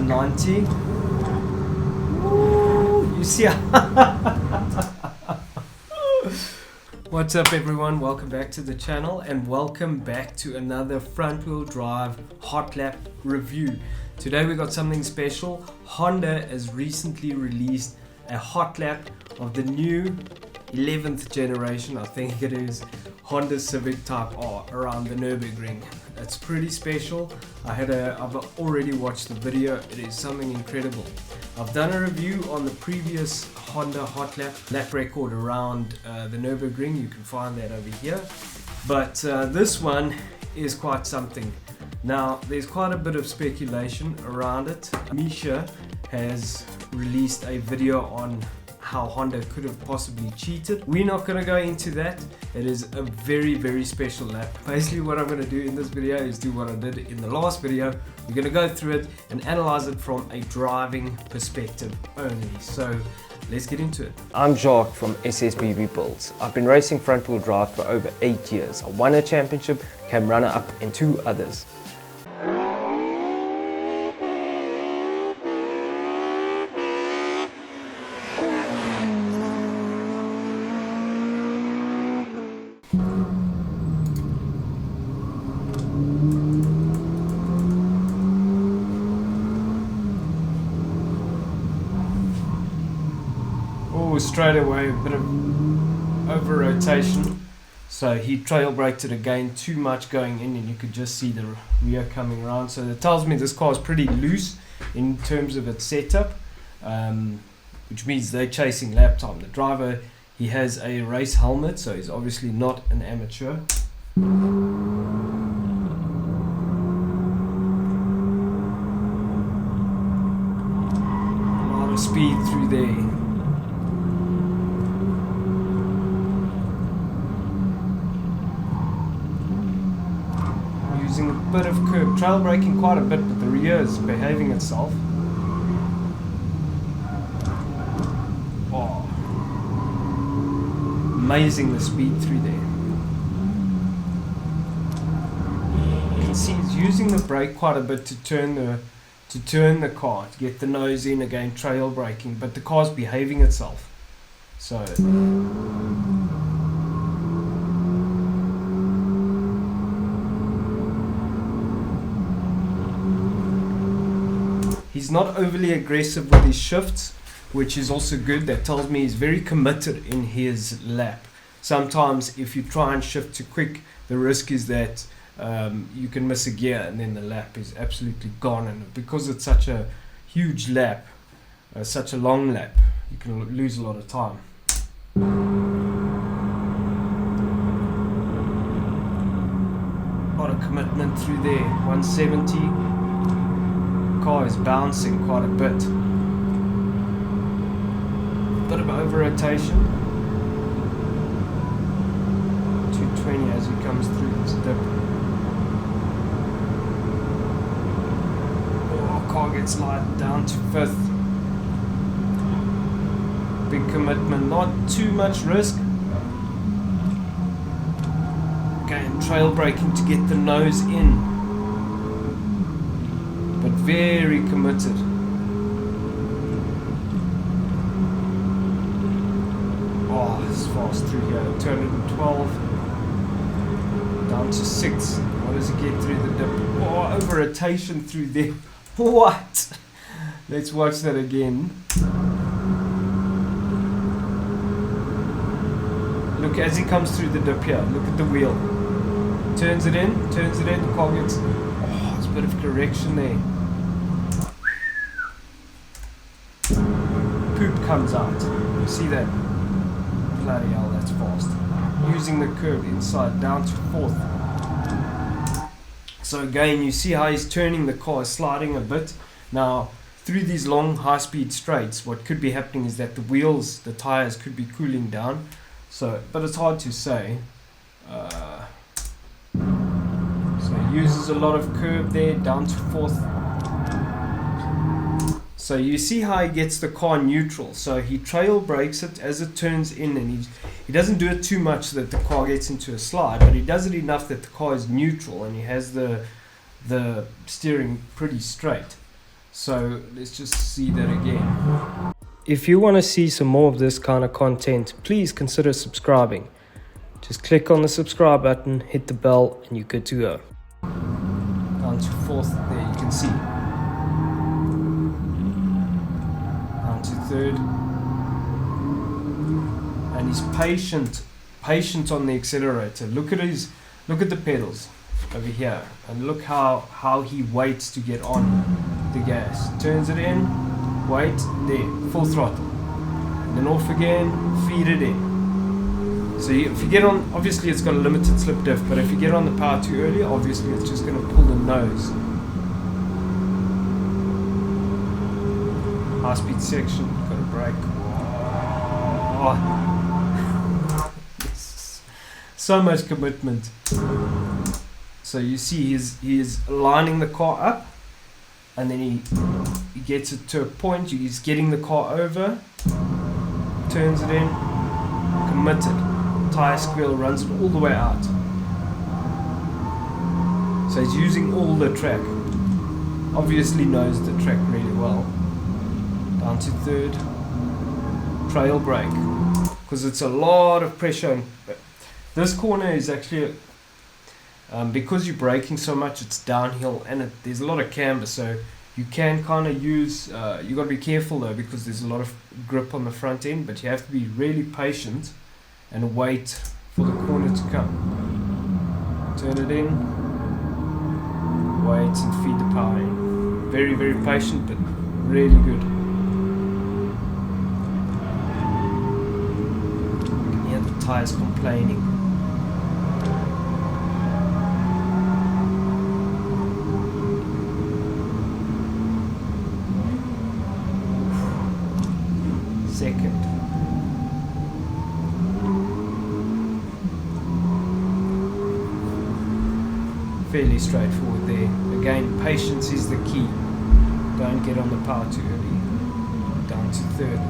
190. Woo, you see What's up everyone, welcome back to the channel and welcome back to another front wheel drive hot lap review. Today we got something special. Honda has recently released a hot lap of the new 11th generation, I think it is, Honda Civic Type R around the Nurburgring. It's pretty special. I've already watched the video. It is something incredible. I've done a review on the previous Honda hot lap record around the Nurburgring. You can find that over here. But this one is quite something. Now, there's quite a bit of speculation around it. Misha has released a video on how Honda could have possibly cheated. We're not going to go into that. It is a very, very special lap. Basically what I'm going to do in this video is do what I did in the last video. We're going to go through it and analyze it from a driving perspective only. So let's get into it. I'm Jacques from SSBB Builds. I've been racing front wheel drive for over 8 years. I won a championship, came runner up in 2 others. Straight away a bit of over rotation, so he trail braked it again, too much going in, and you could just see the rear coming around. So that tells me this car is pretty loose in terms of its setup, which means they're chasing lap time. The driver, he has a race helmet, so he's obviously not an amateur. A lot of speed through there. Using a bit of curb, trail braking quite a bit, but the rear is behaving itself. Oh, amazing the speed through there. You can see he's using the brake quite a bit to turn the car, to get the nose in again, trail braking, but the car's behaving itself. So he's not overly aggressive with his shifts, which is also good. That tells me he's very committed in his lap. Sometimes if you try and shift too quick, the risk is that you can miss a gear and then the lap is absolutely gone. And because it's such a huge lap, such a long lap, you can lose a lot of time. A lot of commitment through there. 170. Car is bouncing quite a bit of over rotation. 220 as he comes through this dip. Oh, car gets light down to 5th. Big commitment, not too much risk. Again, trail braking to get the nose in, but very committed. Oh, it's fast through here. 212 down to 6. What does he get through the dip? Oh, over rotation through there. What? Let's watch that again. Look as he comes through the dip here. Look at the wheel. Turns it in. The car gets. A bit of correction there. Poop comes out. You see that? Bloody hell, that's fast. Using the curb inside down to 4th. So again, you see how he's turning the car, sliding a bit. Now, through these long high-speed straights, what could be happening is that the wheels, the tires could be cooling down. So, but it's hard to say. Uses a lot of curb there, down to 4th. So you see how he gets the car neutral. So he trail brakes it as it turns in, and he doesn't do it too much so that the car gets into a slide, but he does it enough that the car is neutral and he has the steering pretty straight. So let's just see that again. If you want to see some more of this kind of content, please consider subscribing. Just click on the subscribe button, hit the bell, and you're good to go. Down to 4th, there you can see. Down to 3rd. And he's patient on the accelerator. Look at the pedals over here, and look how he waits to get on the gas. Turns it in, wait, there, full throttle, and then off again, feed it in. So if you get on, obviously it's got a limited slip diff, but if you get on the power too early, obviously it's just going to pull the nose. High speed section, got to brake. Oh. So much commitment. So you see he is lining the car up, and then he gets it to a point, he's getting the car over, turns it in, committed. Tire squeal, runs it all the way out. So he's using all the track. Obviously knows the track really well. Down to 3rd. Trail brake. Because it's a lot of pressure. This corner is actually, because you're braking so much, it's downhill, and there's a lot of camber, so you can kind of use, you got to be careful though, because there's a lot of grip on the front end, but you have to be really patient and wait for the corner to come. Turn it in, wait and feed the power in. Very, very patient, but really good. You can hear the tires complaining. Second. Fairly straightforward there. Again, patience is the key. Don't get on the power too early. Down to 3rd.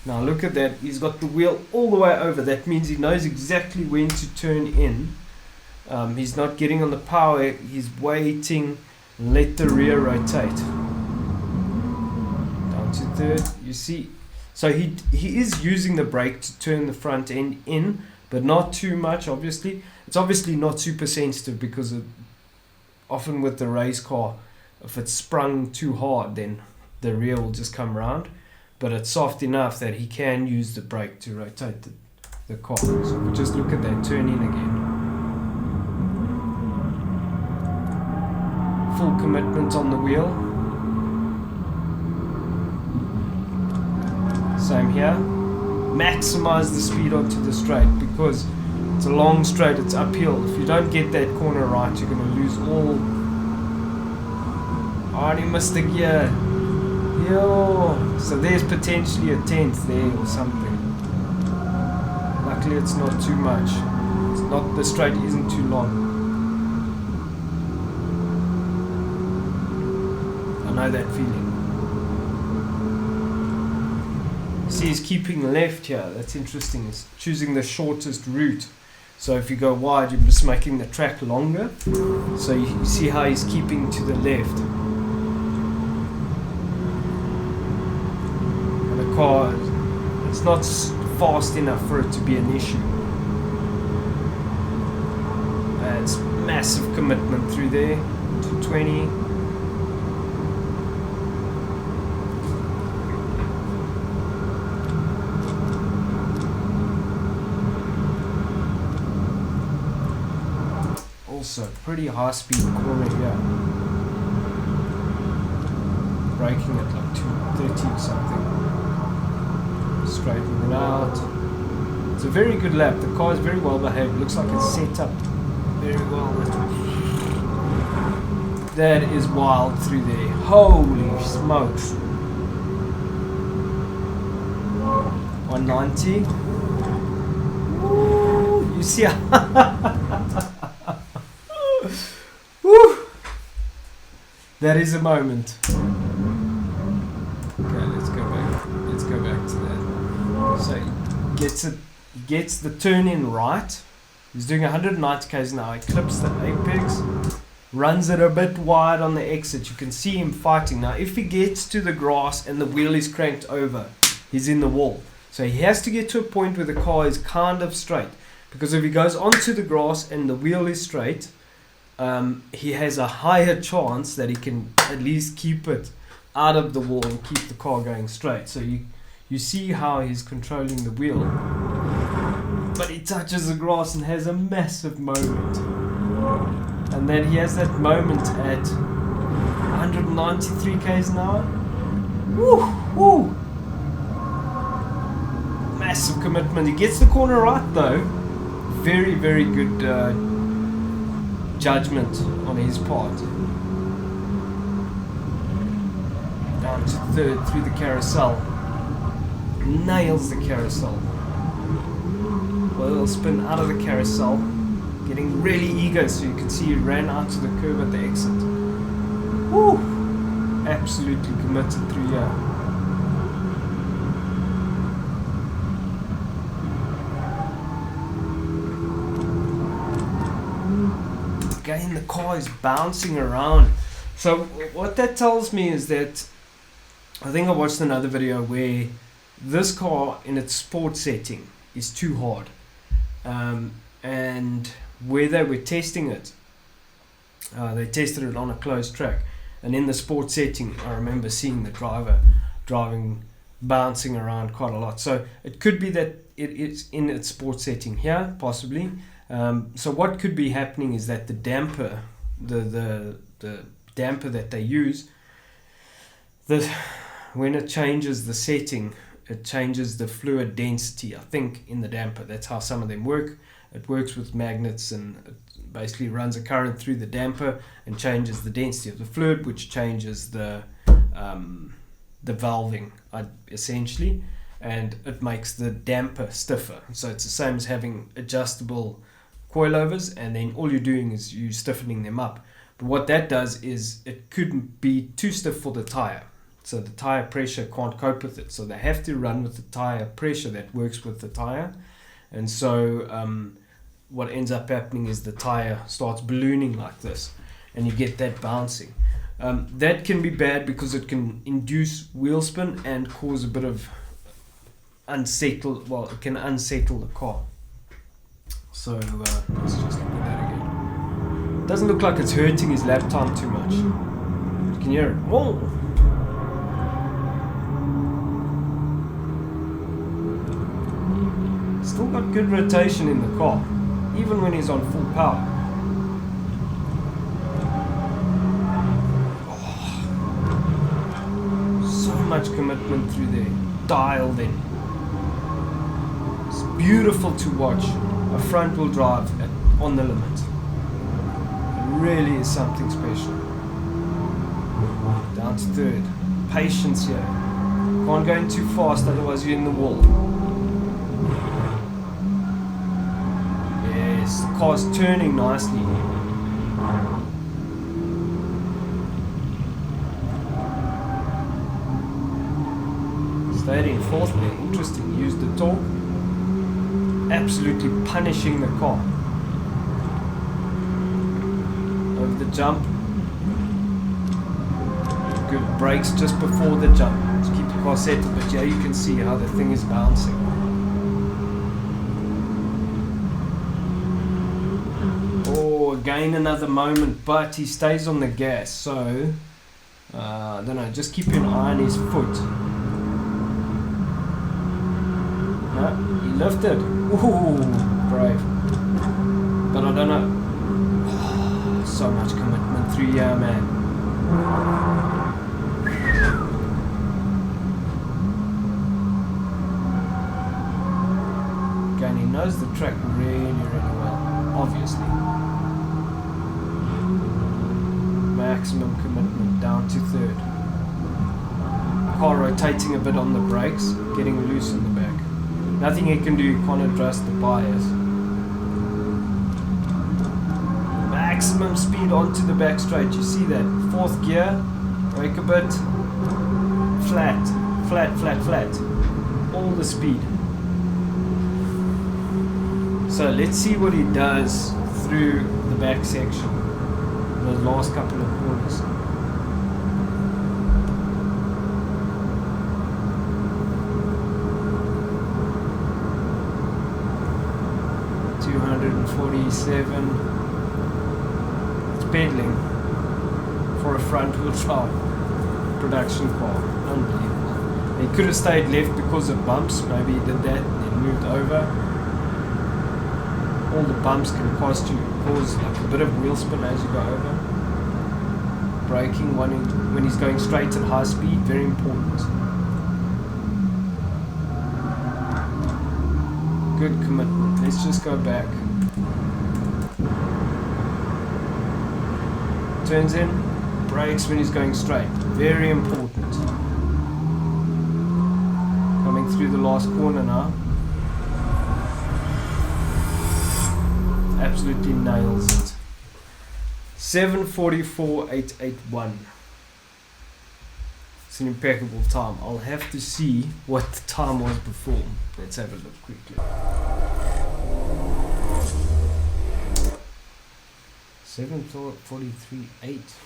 Now look at that. He's got the wheel all the way over. That means he knows exactly when to turn in. He's not getting on the power. He's waiting. Let the rear rotate. Down to 3rd. You see. So he is using the brake to turn the front end in, but not too much, obviously. It's obviously not super sensitive, because often with the race car, if it's sprung too hard, then the rear will just come around. But it's soft enough that he can use the brake to rotate the car. So if we just look at that turn in again. Full commitment on the wheel. Same here. Maximize the speed onto the straight, because it's a long straight, it's uphill. If you don't get that corner right, you're going to lose all. Oh, he missed the gear. Yo. So there's potentially a 10th there or something. Luckily it's not too much. It's not, the straight isn't too long. I know that feeling. See, he's keeping left here. That's interesting. He's choosing the shortest route. So if you go wide, you're just making the track longer. So you see how he's keeping to the left. And the car, it's not fast enough for it to be an issue. It's massive commitment through there. 220. Also, pretty high speed corner here. Braking at like 230 or something. Straightening it out. It's a very good lap. The car is very well behaved. Looks like it's set up very well. That is wild through there. Holy smokes. 190. Woo, you see how woo. That is a moment. Okay, let's go back. Let's go back to that. So he gets the turn in right. He's doing 190 km an hour. He clips the apex. runs it a bit wide on the exit. You can see him fighting. Now if he gets to the grass and the wheel is cranked over, he's in the wall. So he has to get to a point where the car is kind of straight, because if he goes onto the grass and the wheel is straight, he has a higher chance that he can at least keep it out of the wall and keep the car going straight. So you see how he's controlling the wheel, but he touches the grass and has a massive moment. And then he has that moment at 193 k's an hour. Woo, woo. Massive commitment. He gets the corner right though. Very, very good judgment on his part. Down to third through the carousel. Nails the carousel. Well, spin out of the carousel. Getting really eager, so you can see he ran out to the curb at the exit. Woo! Absolutely committed through here. Again, the car is bouncing around. So what that tells me is that, I think I watched another video where this car in its sport setting is too hard. And where they were testing it, they tested it on a closed track, and in the sport setting I remember seeing the driver driving, bouncing around quite a lot. So it could be that it is in its sport setting here, possibly. So what could be happening is that the damper, the damper that they use, when it changes the setting, it changes the fluid density, I think, in the damper. That's how some of them work. It works with magnets, and it basically runs a current through the damper and changes the density of the fluid, which changes the valving, essentially, and it makes the damper stiffer. So it's the same as having adjustable coilovers, and then all you're doing is you stiffening them up. But what that does is it couldn't be too stiff for the tire. So the tire pressure can't cope with it. So they have to run with the tire pressure that works with the tire. And so what ends up happening is the tire starts ballooning like this, and you get that bouncing. That can be bad because it can induce wheel spin and cause a bit of it can unsettle the car. So let's just look at that again. Doesn't look like it's hurting his lap time too much. You can hear it. Whoa! Still got good rotation in the car, even when he's on full power. Oh, so much commitment through there, dialed in. It's beautiful to watch a front wheel drive on the limit. It really is something special. Down to third. Patience here. Can't go in too fast, otherwise you're in the wall. Yes, the car's turning nicely. Stayed in fourth there. Interesting. Used the torque. Absolutely punishing the car. Over the jump. Good brakes just before the jump to keep the car settled, but yeah, you can see how the thing is bouncing. Oh, again another moment, but he stays on the gas, so I don't know, just keep an eye on his foot. No, he lifted. Ooh, brave. But I don't know. Oh, so much commitment through here, man. Again, he knows the track really, really well, obviously. Maximum commitment down to third. Car rotating a bit on the brakes, getting loose in the back. Nothing he can do, he can't adjust the bias. Maximum speed onto the back straight, you see that? Fourth gear, brake a bit, flat, flat, flat, flat. All the speed. So let's see what he does through the back section. those last couple of corners. $247. It's pedaling for a front-wheel drive production car. Unbelievable. He could have stayed left because of bumps. Maybe he did that and then moved over. All the bumps can cause like a bit of wheel spin as you go over. Braking when he's going straight at high speed, very important. Good commitment. Let's just go back. Turns in, brakes when he's going straight. Very important. Coming through the last corner now. Absolutely nails it. 7:44.881. It's an impeccable time. I'll have to see what the time was before. Let's have a look quickly. 7:43.8.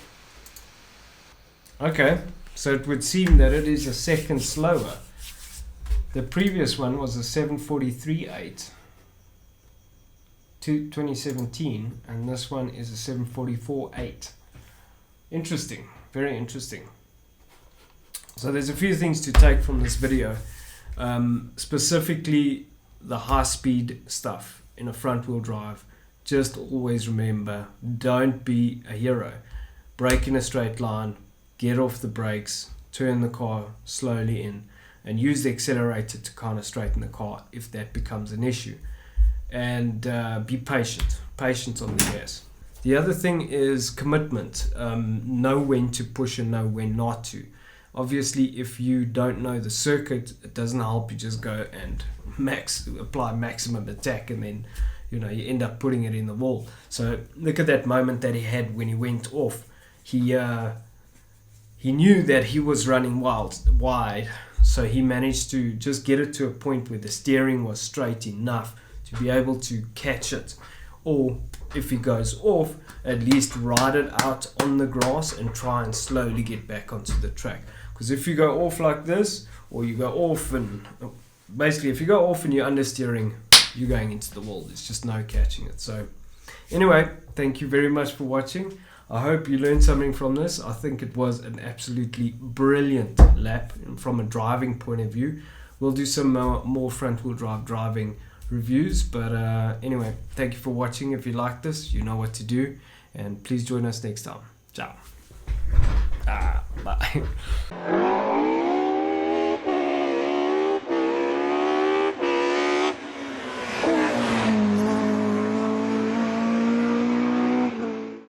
Okay, so it would seem that it is a second slower. The previous one was a 7:43.8. 2017, and this one is a 7:44.8. Interesting, very interesting. So there's a few things to take from this video, specifically the high speed stuff in a front wheel drive. Just always remember, don't be a hero. Brake in a straight line, get off the brakes, turn the car slowly in, and use the accelerator to kind of straighten the car if that becomes an issue. And be patient on the gas. The other thing is commitment. Know when to push and know when not to. Obviously, if you don't know the circuit, it doesn't help you just go and apply maximum attack, and then you end up putting it in the wall. So look at that moment that he had when he went off. He knew that he was running wide, so he managed to just get it to a point where the steering was straight enough to be able to catch it, or if he goes off, at least ride it out on the grass and try and slowly get back onto the track. Because if you go off like this, or you go off and basically if you go off and you're understeering, you're going into the wall. There's just no catching it. So anyway, thank you very much for watching. I hope you learned something from this. I think it was an absolutely brilliant lap from a driving point of view. We'll do some more front wheel drive driving reviews, but anyway, thank you for watching. If you like this, you know what to do, and please join us next time. Ciao. Bye.